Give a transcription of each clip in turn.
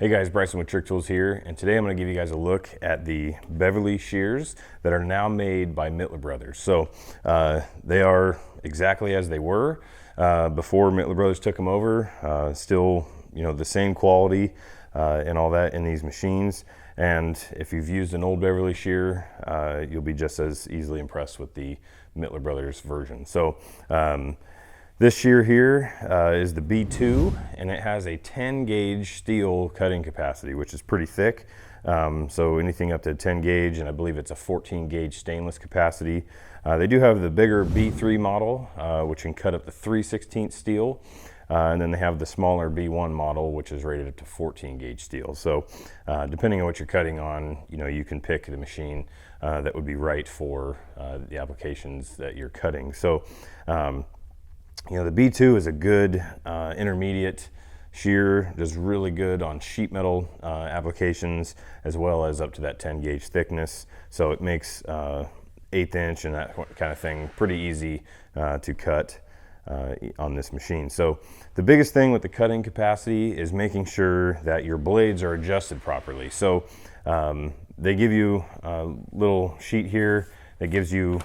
Hey guys, Bryson with Trick Tools here, and today I'm going to give you guys a look at the Beverly Shears that are now made by Mittler Brothers. So they are exactly as they were before Mittler Brothers took them over. Still, the same quality and all that in these machines. And if you've used an old Beverly shear, you'll be just as easily impressed with the Mittler Brothers version. So this shear here is the B2, and it has a 10 gauge steel cutting capacity, which is pretty thick. So anything up to 10 gauge, and I believe it's a 14 gauge stainless capacity. They do have the bigger B3 model, which can cut up to 3/16 steel. And then they have the smaller B1 model, which is rated up to 14 gauge steel. So depending on what you're cutting on, you can pick the machine that would be right for the applications that you're cutting. So the B2 is a good intermediate shear, does really good on sheet metal applications, as well as up to that 10 gauge thickness. So it makes 1/8 inch and that kind of thing pretty easy to cut on this machine. So the biggest thing with the cutting capacity is making sure that your blades are adjusted properly. So they give you a little sheet here that gives you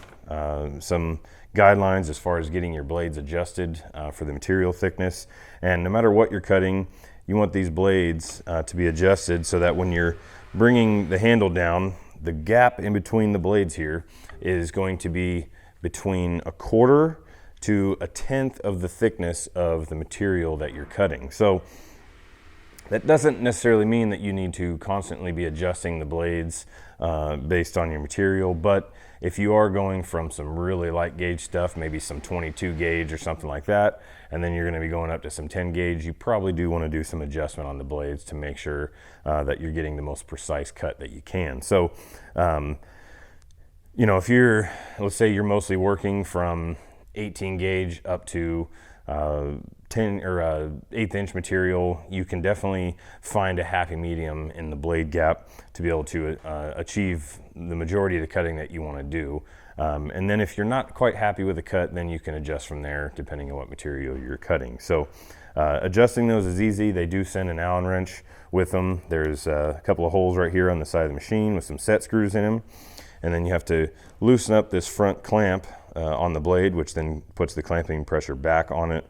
some guidelines as far as getting your blades adjusted for the material thickness. And no matter what you're cutting, you want these blades to be adjusted so that when you're bringing the handle down, the gap in between the blades here is going to be between 1/4 to 1/10 of the thickness of the material that you're cutting. So that doesn't necessarily mean that you need to constantly be adjusting the blades based on your material, but if you are going from some really light gauge stuff, maybe some 22 gauge or something like that, and then you're going to be going up to some 10 gauge, you probably do want to do some adjustment on the blades to make sure that you're getting the most precise cut that you can. So, if you're, let's say you're mostly working from 18 gauge up to 10 or 1/8 inch material, you can definitely find a happy medium in the blade gap to be able to achieve the majority of the cutting that you want to do. And then if you're not quite happy with the cut, then you can adjust from there depending on what material you're cutting. So adjusting those is easy. They do send an Allen wrench with them. There's a couple of holes right here on the side of the machine with some set screws in them. And then you have to loosen up this front clamp on the blade, which then puts the clamping pressure back on it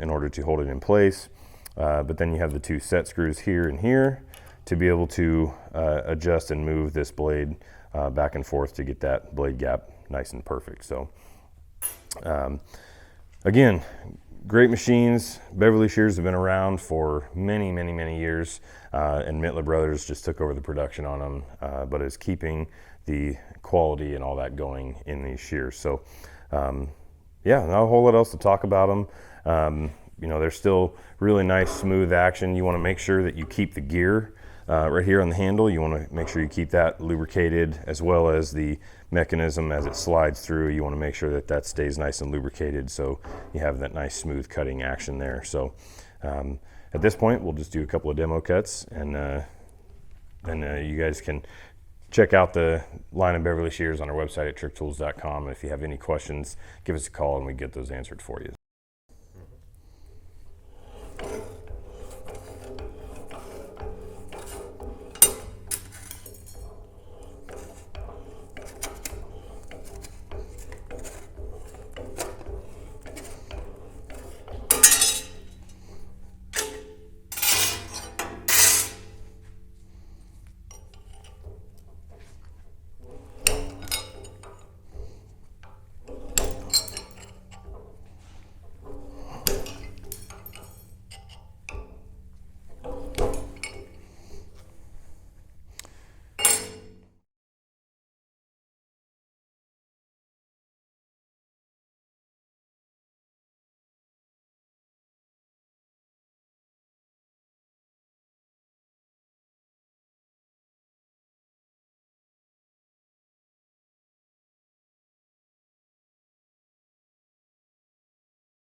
in order to hold it in place. But then you have the 2 set screws here and here to be able to adjust and move this blade back and forth to get that blade gap nice and perfect. So again, great machines. Beverly shears have been around for many, many, many years, and Mittler Brothers just took over the production on them, but is keeping the quality and all that going in these shears. So yeah, not a whole lot else to talk about them. They're still really nice, smooth action. You want to make sure that you keep the gear right here on the handle. You want to make sure you keep that lubricated, as well as the mechanism as it slides through. You want to make sure that that stays nice and lubricated so you have that nice smooth cutting action there. So at this point, we'll just do a couple of demo cuts, and then you guys can check out the line of Beverly shears on our website at Trick-Tools.com. And if you have any questions, give us a call and we get those answered for you.